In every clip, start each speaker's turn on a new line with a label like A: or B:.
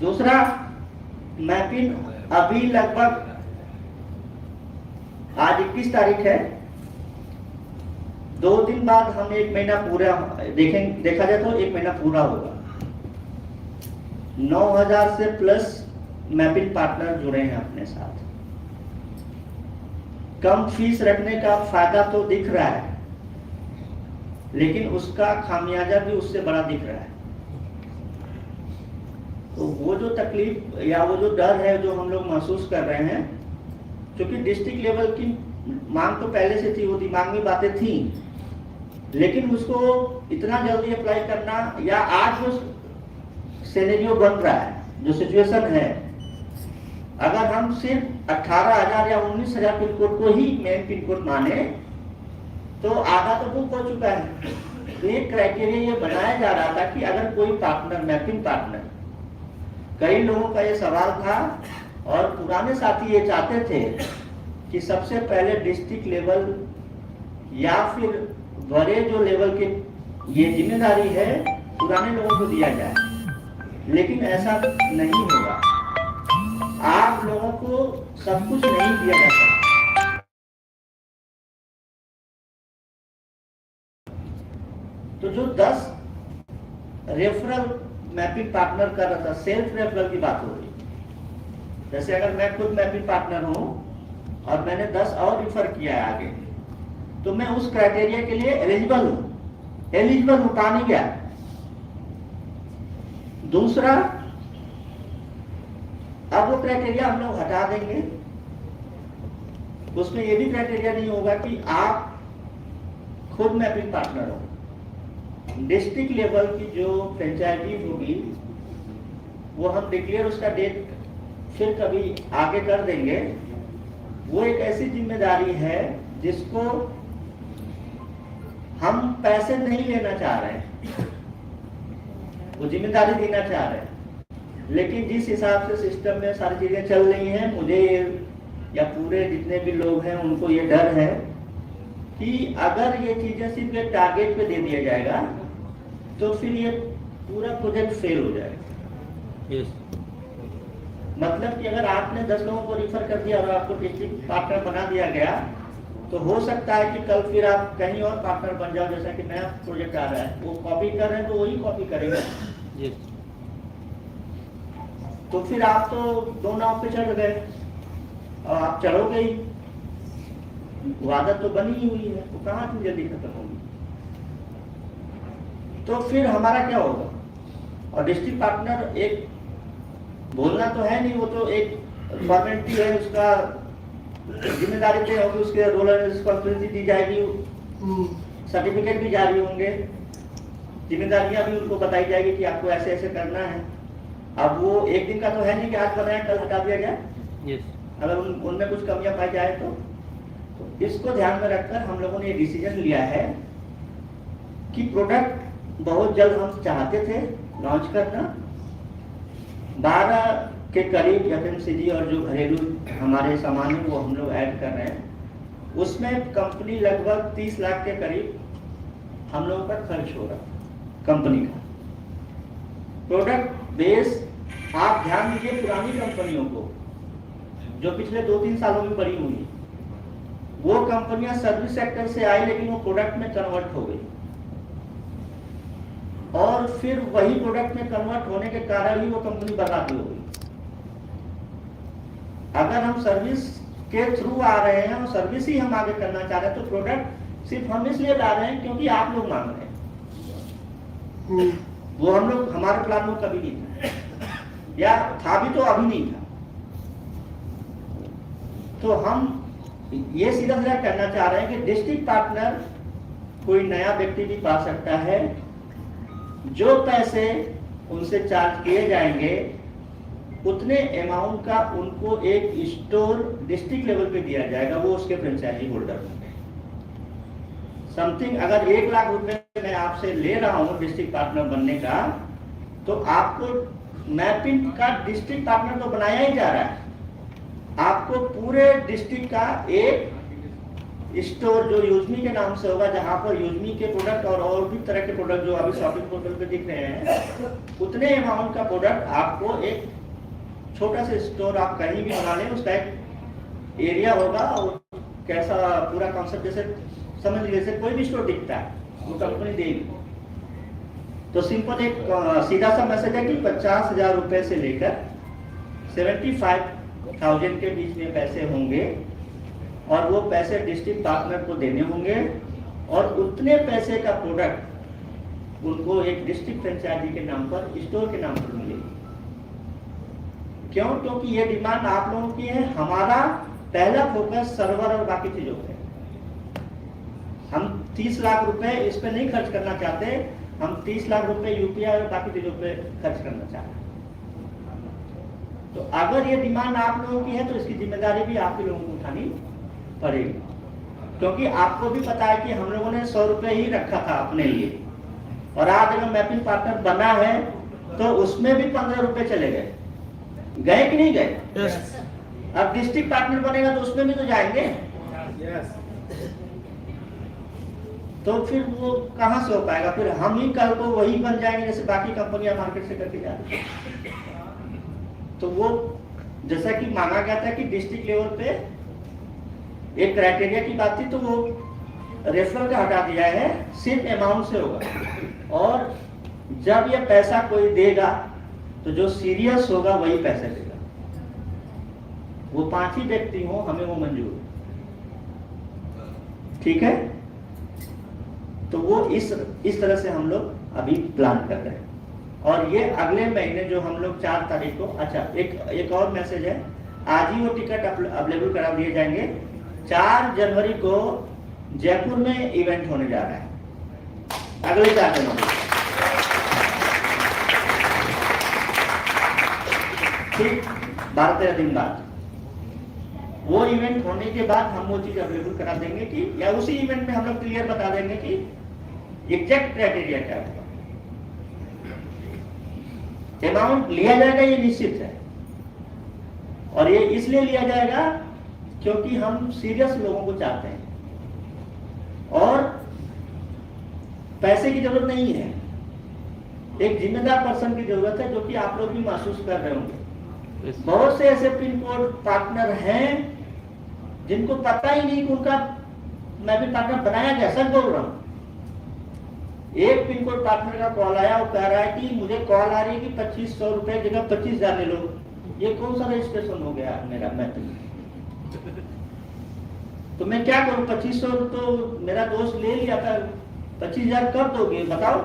A: दूसरा, मैपिंग अभी लगभग आज 21 तारीख है, 2 दिन बाद हम 1 महीना पूरा देखा जाए तो 1 महीना पूरा होगा। 9,000 से प्लस मैपिंग पार्टनर जुड़े हैं अपने साथ। कम फीस रखने का फायदा तो दिख रहा है, लेकिन उसका खामियाजा भी उससे बड़ा दिख रहा है। तो वो जो तकलीफ या वो जो डर है जो हम लोग महसूस कर रहे हैं, क्योंकि डिस्ट्रिक्ट लेवल की मांग तो पहले से थी, वो दिमाग में बातें थी, लेकिन उसको इतना जल्दी अप्लाई करना, या आज जो सिनेरियो बन रहा है, जो सिचुएशन है, अगर हम सिर्फ 18,000 या 19,000 पिन कोड को ही मेन पिन कोड माने तो आधा तो बुक हो चुका है। तो एक क्राइटेरिया ये बनाया जा रहा था कि अगर कोई पार्टनर, मैपिंग पार्टनर, कई लोगों का ये सवाल था और पुराने साथी ये चाहते थे कि सबसे पहले डिस्ट्रिक्ट लेवल या फिर बड़े जो लेवल के ये जिम्मेदारी है पुराने लोगों को दिया जाए, लेकिन ऐसा नहीं होगा। आप लोगों को सब कुछ नहीं दिया जा सकता। तो जो 10 रेफरल मैपिंग पार्टनर कर रहा था, सेल्फ रेफरल की बात हो रही, जैसे अगर मैं खुद मैपिंग पार्टनर हूं और मैंने 10 और रिफर किया है आगे, तो मैं उस क्राइटेरिया के लिए एलिजिबल हूं, पा नहीं गया। दूसरा, अब वो क्राइटेरिया हम लोग हटा देंगे, उसमें ये भी क्राइटेरिया नहीं होगा कि आप खुद मैपिंग पार्टनर हो। डिस्ट्रिक्ट लेवल की जो फ्रेंचाइजी होगी वो हम डिक्लेयर उसका डेट फिर कभी आगे कर देंगे। वो एक ऐसी जिम्मेदारी है जिसको हम पैसे नहीं लेना चाह रहे हैं, वो जिम्मेदारी देना चाह रहे हैं। लेकिन जिस हिसाब से सिस्टम में सारी चीजें चल रही हैं, मुझे या पूरे जितने भी लोग हैं उनको ये डर है कि अगर ये चीजें सिर्फ एक टारगेट पे दे दिया जाएगा तो फिर ये पूरा प्रोजेक्ट फेल हो जाएगा।
B: yes.
A: मतलब कि अगर आपने 10 लोगों को रिफर कर दिया और आपको डिस्ट्रिक्ट पार्टनर बना दिया गया, तो हो सकता है कि कल फिर आप कहीं और पार्टनर बन जाओ। जैसा कि नया प्रोजेक्ट आ रहा है, वो कॉपी कर रहे हैं तो वही कॉपी करेगा।
B: yes.
A: तो फिर आप तो 2 नाव पे चढ़ गए और आप चढ़ोगे ही, वो आदत तो बनी ही हुई है, वो कहाँ इतनी जल्दी खत्म होगी। तो फिर हमारा क्या होगा? और डिस्ट्रिक्ट पार्टनर एक बोलना तो है नहीं, वो तो एक फॉर्मेलिटी है, उसका जिम्मेदारी तय होगी, उसके रोल एंड रिस्पॉन्सिबिलिटी दी जाएगी, सर्टिफिकेट भी जारी होंगे, जिम्मेदारियां भी उनको बताई जाएगी कि आपको ऐसे ऐसे करना है। अब वो एक दिन का तो है नहीं कि आज बनाया कल हटा दिया जाए।
B: yes.
A: अगर उनमें कुछ कमियां पाई जाए तो इसको ध्यान में रखकर हम लोगों ने ये डिसीजन लिया है कि प्रोडक्ट बहुत जल्द हम चाहते थे लॉन्च करना। 12 के करीब FMCG और जो घरेलू हमारे सामान है वो हम लोग ऐड कर रहे हैं। उसमें कंपनी लगभग 30 लाख के करीब हम लोगों पर खर्च हो रहा कंपनी का। प्रोडक्ट बेस आप ध्यान दीजिए, पुरानी कंपनियों को जो पिछले 2-3 सालों में बड़ी हुई, वो कंपनियां सर्विस सेक्टर से आई लेकिन वो प्रोडक्ट में कन्वर्ट हो गई, और फिर वही प्रोडक्ट में कन्वर्ट होने के कारण ही वो कंपनी बर्बाद हो गई। अगर हम सर्विस के थ्रू आ रहे हैं और सर्विस ही हम आगे करना चाह रहे हैं, तो प्रोडक्ट सिर्फ हम इसलिए ला रहे हैं क्योंकि आप लोग मांग रहे हैं। वो हम लोग, हमारे प्लान में कभी नहीं था, या था भी तो अभी नहीं था। तो हम ये सीधा सीधा करना चाह रहे हैं कि डिस्ट्रिक्ट पार्टनर कोई नया व्यक्ति भी पा सकता है, जो पैसे उनसे चार्ज किए जाएंगे उतने अमाउंट का उनको एक स्टोर डिस्ट्रिक्ट लेवल पे दिया जाएगा, वो उसके फ्रेंचाइजी होल्डर होंगे। समथिंग अगर 1 लाख रुपए मैं आपसे ले रहा हूं डिस्ट्रिक्ट पार्टनर बनने का, तो आपको मैपिंग का डिस्ट्रिक्ट पार्टनर तो बनाया ही जा रहा है, आपको पूरे डिस्ट्रिक्ट का एक स्टोर जो यूजमी के नाम से होगा, जहां पर यूजमी के प्रोडक्ट और भी तरह के प्रोडक्ट जो अभी शॉपिंग पोर्टल पे दिख रहे हैं, उतने अमाउंट का प्रोडक्ट आपको एक छोटा सा स्टोर आप कहीं भी बना लें, उसका एक एरिया होगा और कैसा पूरा कॉन्सेप्ट जैसे समझ लीजिए, जैसे कोई भी स्टोर दिखता है वो कंपनी देगी। तो सिंपल एक सीधा सा मैसेज है कि 50,000 रुपए से लेकर 75,000 के बीच में पैसे होंगे और वो पैसे डिस्ट्रिक्ट पार्टनर को देने होंगे और उतने पैसे का प्रोडक्ट उनको एक डिस्ट्रिक्ट फ्रेंचाइजी के नाम पर, स्टोर के नाम पर मिलेगी। क्यों? क्योंकि ये डिमांड आप लोगों की है। हमारा पहला फोकस सर्वर और बाकी चीजों पे। हम 30 लाख रुपए इस पे नहीं खर्च करना चाहते, हम 30 लाख रुपए यूपीआई और बाकी चीजों पे खर्च करना चाहते हैं। तो अगर ये डिमांड आप लोगों की है तो इसकी जिम्मेदारी भी आप लोगों को उठानी पड़ेगी, क्योंकि आपको भी पता है कि हम लोगों ने 100 रुपए ही रखा था अपने लिए, और आज अगर मैपिंग पार्टनर बना है तो उसमें भी 15 रुपए चले गए, गए कि नहीं गए? yes. अब डिस्ट्रिक्ट पार्टनर बनेगा तो उसमें भी तो जाएंगे। yes. तो फिर वो कहां से हो पाएगा? फिर हम ही कल को वही बन जाएंगे जैसे बाकी कंपनियां मार्केट से करके जा रही है। तो वो जैसा कि मांगा गया था कि डिस्ट्रिक्ट लेवल पे एक क्राइटेरिया की बात थी, तो वो रेफरल का हटा दिया है, सिर्फ अमाउंट से होगा। और जब ये पैसा कोई देगा तो जो सीरियस होगा वही पैसे देगा। वो 5 ही व्यक्ति हो, हमें वो मंजूर है, ठीक है? तो वो इस तरह से हम लोग अभी प्लान कर रहे हैं। और ये अगले महीने जो हम लोग 4 तारीख को, अच्छा एक और मैसेज है, आज ही वो टिकट अवेलेबल करा दिए जाएंगे। 4 जनवरी को जयपुर में इवेंट होने जा रहा है, अगले 4 जनवरी, ठीक 12-13 दिन बाद। वो इवेंट होने के बाद हम वो चीज अवेलेबल करा देंगे कि, या उसी इवेंट में हम लोग क्लियर बता देंगे कि एग्जैक्ट क्राइटेरिया क्या होगा। अमाउंट लिया जाएगा ये निश्चित है, और ये इसलिए लिया जाएगा क्योंकि हम सीरियस लोगों को चाहते हैं और पैसे की जरूरत नहीं है, एक जिम्मेदार पर्सन की जरूरत है, जो कि आप लोग भी महसूस कर रहे होंगे। बहुत से ऐसे पिन कोड पार्टनर हैं जिनको पता ही नहीं कि उनका मैपिंग पार्टनर बनाया गया। सच बोल रहा हूं, एक पिन कोड पार्टनर का कॉल आया, वो कह रहा है कि मुझे कॉल आ रही है कि 2500 रुपए जगह 25,000 ले लो। ये कौन सा रजिस्ट्रेशन हो गया मेरा मैपिंग? तो मैं क्या करूं? 2500 तो मेरा दोस्त ले लिया था, 25,000 कब दोगे बताओ?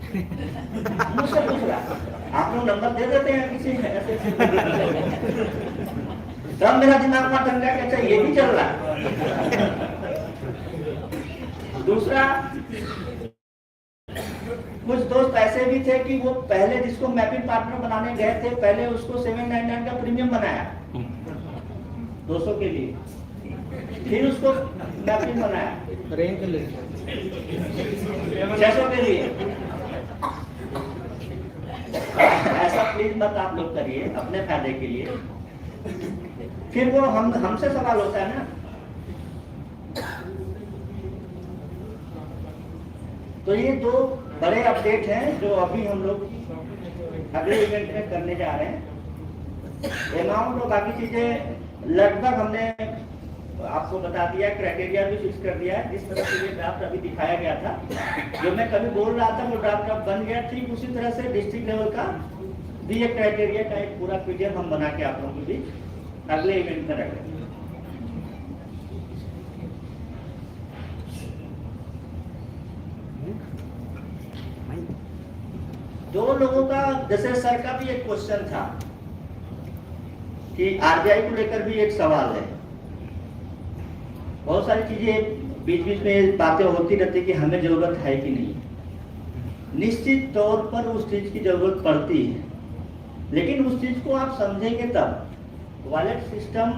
A: मुझसे पूछ रहा, आप लोग नंबर दे देते हैं किसी ऐसे। तब मेरा दिमाग में ठंडा कि अच्छा ये भी चल रहा है। दूसरा, कुछ दोस्त ऐसे भी थे कि वो पहले जिसको मैपिंग पार्टनर बनाने गए थे, पहले उसको 799 का प्रीमियम बनाया 200 के लिए, फिर उसको मैपिंग बनाया 600 के लिए। ऐसा प्लीज मत आप लोग करिए अपने फायदे के लिए, फिर वो हमसे सवाल होता है ना। तो ये 2 बड़े अपडेट हैं जो अभी हम लोग अगले इवेंट में करने जा रहे हैं। अमाउंट और बाकी चीजें लगभग हमने आपको बता दिया, क्राइटेरिया भी फिक्स कर दिया है। जिस तरह से ये ड्राफ्ट अभी दिखाया गया था, जो मैं कभी बोल रहा था वो ड्राफ्ट अब बन गया, ठीक उसी तरह से डिस्ट्रिक्ट लेवल का भी एक क्राइटेरिया का एक पूरा पीडीएफ हम बना के आप लोगों के बीच अगले इवेंट में रखेंगे। दो लोगों का, जैसे सर का भी एक क्वेश्चन था कि आरबीआई को लेकर भी एक सवाल है। बहुत सारी चीजें बीच बीच में बातें होती रहती कि हमें जरूरत है कि नहीं। निश्चित तौर पर उस चीज की जरूरत पड़ती है, लेकिन उस चीज को आप समझेंगे तब। वॉलेट सिस्टम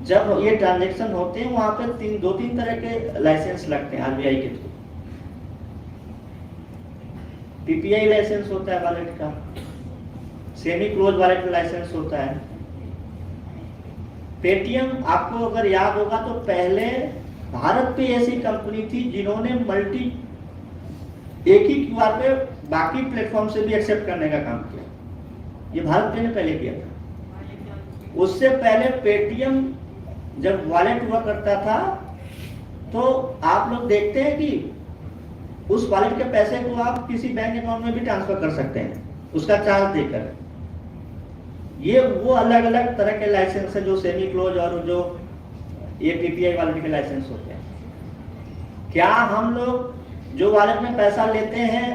A: जब ये ट्रांजैक्शन होते हैं, वहां पर 2-3 तरह के लाइसेंस लगते हैं आरबीआई के थ्रू। पीपीआई लाइसेंस होता है वॉलेट का, सेमी क्लोज वॉलेट का लाइसेंस होता है। पेटीएम, आपको अगर याद होगा तो पहले भारत पे ऐसी कंपनी थी जिन्होंने एक ही क्यूआर पे बाकी प्लेटफॉर्म से भी एक्सेप्ट करने का काम किया। ये भारत पे ने पहले किया था। उससे पहले पेटीएम जब वॉलेट हुआ करता था तो आप लोग देखते हैं कि उस वॉलेट के पैसे को आप किसी बैंक अकाउंट में भी ट्रांसफर कर सकते हैं उसका चार्ज देकर। ये वो अलग अलग तरह के लाइसेंस है जो सेमी क्लोज और जो ये पीपीआई वॉलेट के लाइसेंस होते हैं। क्या हम लोग जो वॉलेट में पैसा लेते हैं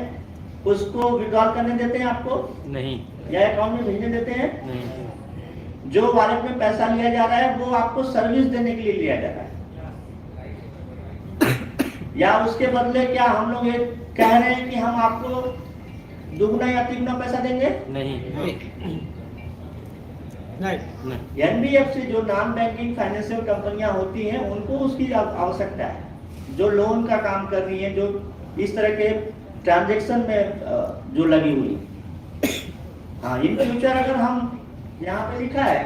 A: उसको विड्रॉल करने देते हैं आपको? नहीं। या अकाउंट में भेजने देते हैं? नहीं। जो वॉलेट में पैसा लिया जा रहा है वो आपको सर्विस देने के लिए लिया जा रहा है, या उसके बदले क्या हम लोग ये कह रहे हैं कि हम आपको दुगना या तिगुना पैसा देंगे? नहीं। एनबीएफसी जो नॉन बैंकिंग फाइनेंशियल कंपनियां होती हैं उनको उसकी आवश्यकता है, जो लोन का काम कर रही है, जो इस तरह के ट्रांजैक्शन में जो लगी हुई। हाँ, इन फ्यूचर अगर हम यहाँ पे लिखा है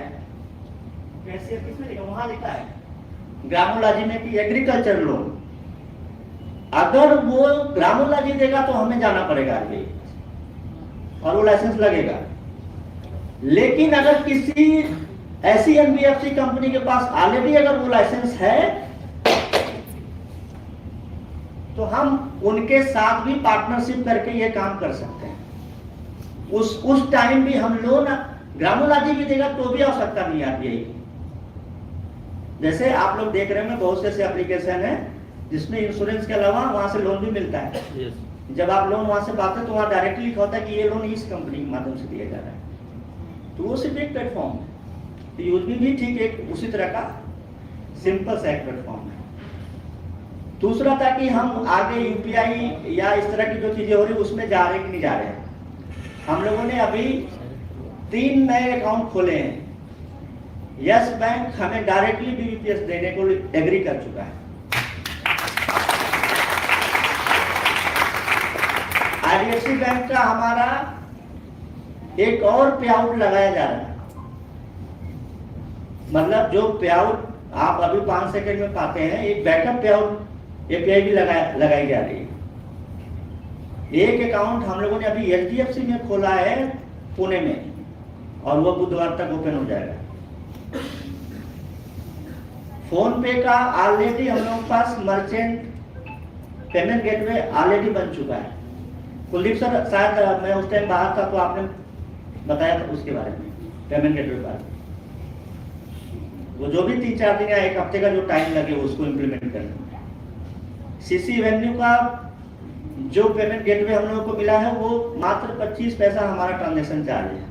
A: कैसे किसमें लिखा, वहां लिखा है ग्रामोलॉजी में कि एग्रीकल्चर लोन, अगर वो ग्रामोलॉजी देगा तो हमें जाना पड़ेगा आगे और वो लाइसेंस लगेगा। लेकिन अगर किसी ऐसी एनबीएफसी कंपनी के पास ऑलरेडी अगर वो लाइसेंस है तो हम उनके साथ भी पार्टनरशिप करके ये काम कर सकते हैं। उस टाइम भी हम लोन ग्रामोलॉजी भी देगा तो भी आवश्यकता नहीं आती है। जैसे आप लोग देख रहे हैं बहुत से ऐसे एप्लीकेशन है जिसमें इंश्योरेंस के अलावा वहां से लोन भी मिलता है। जब आप लोन वहां से पाते हैं तो वहां डायरेक्टली लिखा होता है कि ये लोन इस कंपनी के माध्यम से दिया जा रहा है। तो वो सिर्फ एक प्लेटफॉर्म है। तो यूजमी भी ठीक एक उसी तरह का सिंपल सा एक प्लेटफॉर्म है। दूसरा था कि हम आगे यूपीआई या इस तरह की जो चीजें हो रही उसमें जा रहे कि नहीं जा रहे हैं। हम लोगों ने अभी 3 नए अकाउंट खोले हैं। यस बैंक हमें डायरेक्टली बीबीपीएस देने को एग्री कर चुका है। आईडीएफसी बैंक का हमारा एक और पे आउट लगाया जा रहा है, मतलब जो पे आउट आप अभी 5 सेकंड में पाते हैं, एक बैकअप पे आउट एपीआई भी लगाई जा रही है। एक अकाउंट हम लोगों ने अभी एचडीएफसी में खोला है पुणे में, और वो बुधवार तक ओपन हो जाएगा। फोन पे का ऑलरेडी हम लोगों के पास मर्चेंट पेमेंट गेटवे ऑलरेडी बन चुका है। कुलदीप सर शायद मैं उस टाइम बाहर था तो आपने बताया था उसके बारे में, पेमेंट गेटवे पर वो जो भी 3-4 दिन या 1 हफ्ते का जो टाइम लगे उसको इम्प्लीमेंट करने में। सीसी एवेन्यू का जो पेमेंट गेटवे हम लोगों को मिला है वो मात्र 25 पैसा हमारा ट्रांजेक्शन चार्ज है।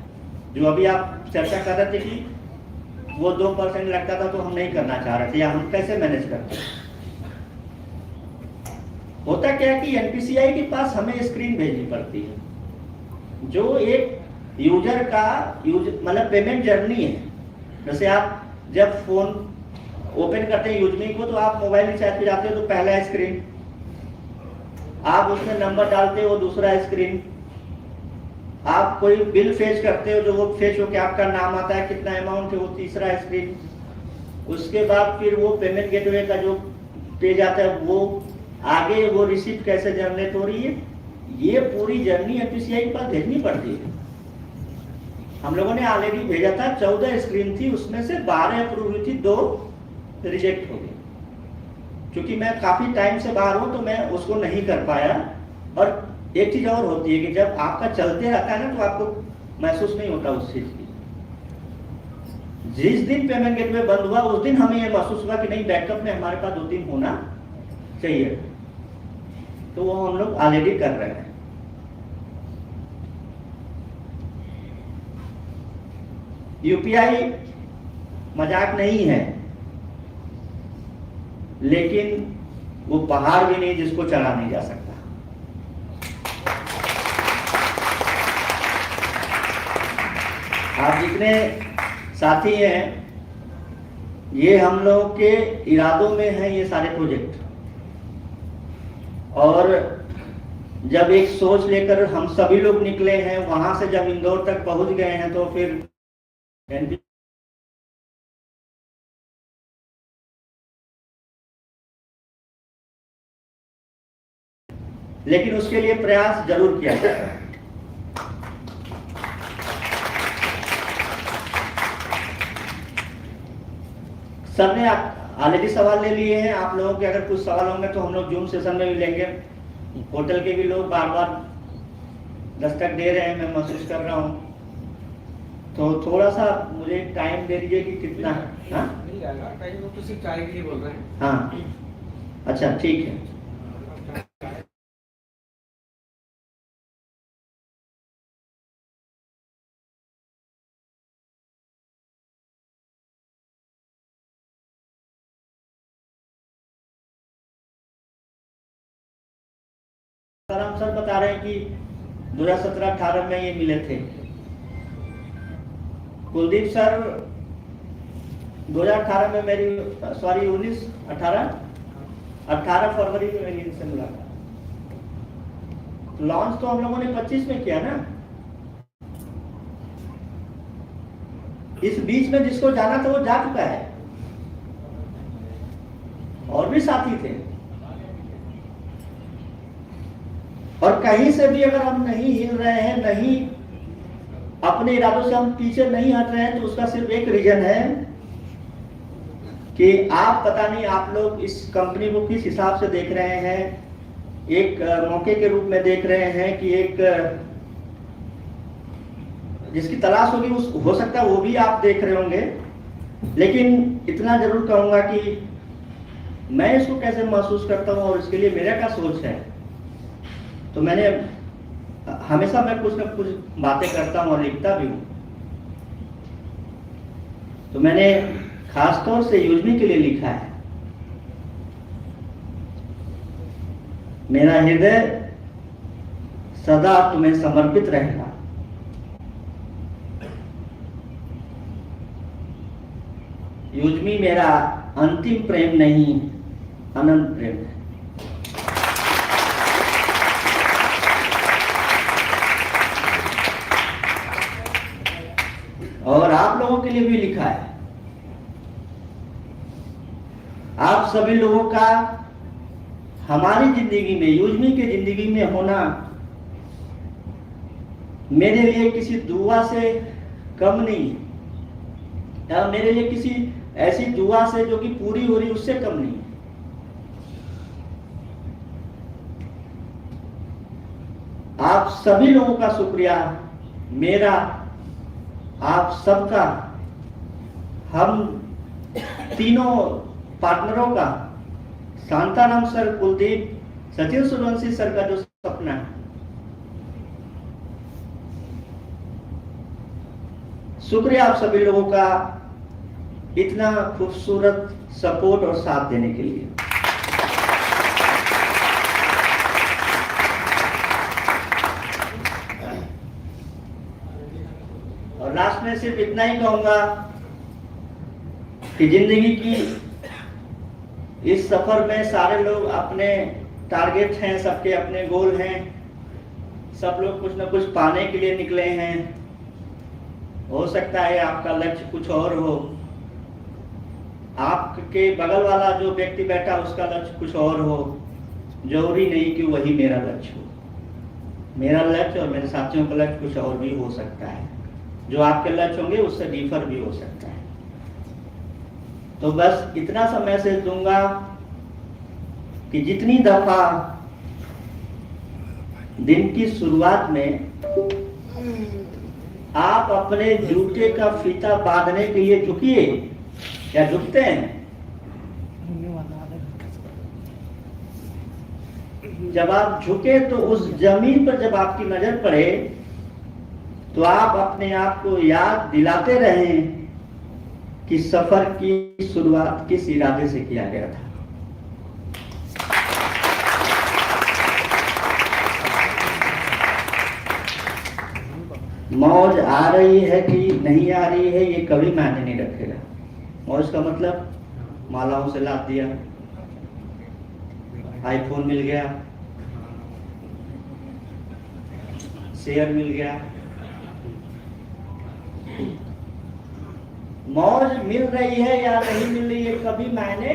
A: जो अभी आप चर्चा कर रहे थे कि वो 2% लगता था तो हम नहीं करना चाह रहे थे, या हम कैसे मैनेज करते। होता क्या है कि एनपीसीआई के पास हमें स्क्रीन भेजनी पड़ती है जो एक यूजर का मतलब पेमेंट जर्नी है। जैसे आप जब फोन ओपन करते हैं यूजमी को तो आप मोबाइल रिचार्ज पे जाते हो तो पहला स्क्रीन, आप उसमें नंबर डालते हो दूसरा स्क्रीन, आप कोई बिल फेच करते हो जो वो फेच होकर आपका नाम आता है, कितना अमाउंट है वो तीसरा स्क्रीन। उसके बाद फिर वो पेमेंट गेटवे का जो पेज आता है वो आगे वो रिसीप्ट कैसे जनरेट हो रही है, ये पूरी जर्नी एनपीसीआई के पास भेजनी पड़ती है। हम लोगों ने ऑलरेडी भेजा था, 14 स्क्रीन थी, उसमें से 12 अप्रूव हुई थी, 2 रिजेक्ट हो गई। क्योंकि मैं काफी टाइम से बाहर हूं तो मैं उसको नहीं कर पाया। और एक चीज और होती है कि जब आपका चलते रहता है ना तो आपको महसूस नहीं होता उस चीज की। जिस दिन पेमेंट गेटवे बंद हुआ उस दिन हमें यह महसूस हुआ कि नहीं, बैकअप में हमारे पास 2-3 होना चाहिए। तो वो हम लोग ऑलरेडी कर रहे हैं। यूपीआई मजाक नहीं है, लेकिन वो पहाड़ भी नहीं जिसको चढ़ा नहीं जा सकता। आप जितने साथी हैं, ये हम लोग के इरादों में है ये सारे प्रोजेक्ट। और जब एक सोच लेकर हम सभी लोग निकले हैं, वहां से जब इंदौर तक पहुंच गए हैं तो फिर लेकिन उसके लिए प्रयास जरूर किया जाएगा। सर ने ऑलरेडी सवाल ले लिए हैं। आप लोगों के अगर कुछ सवाल होंगे तो हम लोग जूम सेशन में भी लेंगे। होटल के भी लोग बार बार दस्तक दे रहे हैं, मैं महसूस कर रहा हूँ। तो थोड़ा सा मुझे टाइम दे दीजिए कि कितना है। हाँ
B: मिल जाएगा टाइम, तो सिर्फ चाय के लिए बोल रहे हैं।
A: हाँ अच्छा ठीक है। हम सर बता रहे हैं कि 2017-18 में ये मिले थे। कुलदीप सर 2018 में मेरी 18 फरवरी में मेरी इनसे मुलाकात। लॉन्च तो हम लोगों ने 25 में किया ना। इस बीच में जिसको जाना था वो जा चुका है, और भी साथी थे। और कहीं से भी अगर हम नहीं हिल रहे हैं, नहीं अपने इरादों से हम पीछे नहीं हट रहे हैं, तो उसका सिर्फ एक रीजन है कि आप पता नहीं आप लोग इस कंपनी को किस हिसाब से देख रहे हैं। एक मौके के रूप में देख रहे हैं कि एक जिसकी तलाश होगी उस हो सकता है वो भी आप देख रहे होंगे। लेकिन इतना जरूर कहूंगा कि मैं इसको कैसे महसूस करता हूं और इसके लिए मेरा क्या सोच है। तो मैंने हमेशा मैं कुछ ना कुछ बातें करता हूं और लिखता भी हूं। तो मैंने खासतौर से यूजमी के लिए लिखा है। मेरा हृदय सदा तुम्हें समर्पित रहेगा। यूजमी मेरा अंतिम प्रेम नहीं, अनंत प्रेम है। और आप लोगों के लिए भी लिखा है। आप सभी लोगों का हमारी जिंदगी में, यूजमी की जिंदगी में होना मेरे लिए किसी दुआ से कम नहीं, या मेरे लिए किसी ऐसी दुआ से जो कि पूरी हो रही उससे कम नहीं। आप सभी लोगों का शुक्रिया, मेरा, आप सबका, हम तीनों पार्टनरों का, शांताराम सर, कुलदीप, सचिन सूर्यवंशी सर का जो सपना है, शुक्रिया आप सभी लोगों का इतना खूबसूरत सपोर्ट और साथ देने के लिए। और लास्ट में सिर्फ इतना ही कहूंगा कि जिंदगी की इस सफर में सारे लोग अपने टारगेट हैं, सबके अपने गोल हैं, सब लोग कुछ ना कुछ पाने के लिए निकले हैं। हो सकता है आपका लक्ष्य कुछ और हो, आपके बगल वाला जो व्यक्ति बैठा उसका लक्ष्य कुछ और हो। जरूरी नहीं कि वही मेरा लक्ष्य हो। मेरा लक्ष्य और मेरे साथियों का लक्ष्य कुछ और भी हो सकता है। जो आपके लक्ष्य होंगे उससे डिफर भी हो सकता है। तो बस इतना सा मैसेज दूंगा कि जितनी दफा दिन की शुरुआत में आप अपने जूते का फीता बांधने के लिए झुकिए या झुकते हैं, जब आप झुके तो उस जमीन पर जब आपकी नजर पड़े तो आप अपने आप को याद दिलाते रहें कि सफर की शुरुआत किस इरादे से किया गया था। मौज आ रही है कि नहीं आ रही है ये कभी मायने नहीं रखेगा। मौज का मतलब मालाओं से लाद दिया, आईफोन मिल गया, शेयर मिल गया। मौज मिल रही है या नहीं मिल रही है कभी मायने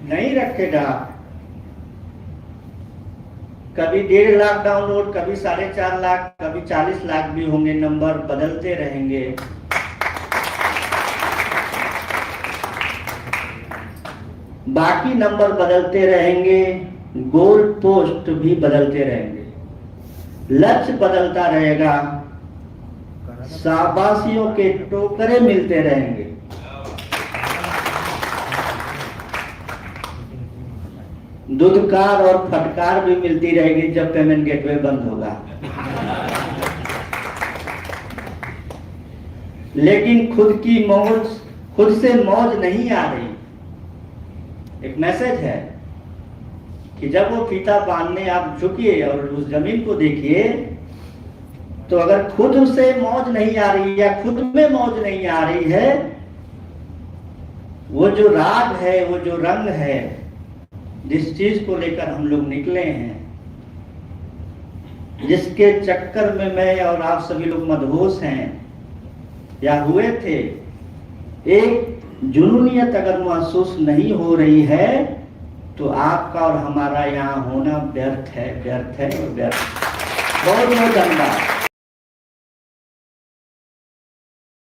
A: नहीं रखेगा। कभी 1.5 लाख डाउनलोड, कभी 4.5 लाख, कभी 40 लाख भी होंगे, नंबर बदलते रहेंगे। बाकी नंबर बदलते रहेंगे, गोल पोस्ट भी बदलते रहेंगे, लक्ष्य बदलता रहेगा, शाबाशियों के टोकरे मिलते रहेंगे। दुदकार और फटकार भी मिलती रहेगी जब पेमेंट गेटवे बंद होगा। लेकिन खुद की मौज, खुद से मौज नहीं आ रही। एक मैसेज है कि जब वो फीता बांधने आप झुकिए और उस जमीन को देखिए, तो अगर खुद से मौज नहीं आ रही या खुद में मौज नहीं आ रही है, वो जो राग है, वो जो रंग है, जिस चीज को लेकर हम लोग निकले हैं, जिसके चक्कर में मैं और आप सभी लोग मदहोश हैं या हुए थे, एक जुनूनियत अगर महसूस नहीं हो रही है तो आपका और हमारा यहाँ होना व्यर्थ है, व्यर्थ है और व्यर्थ। बहुत बहुत धन्यवाद।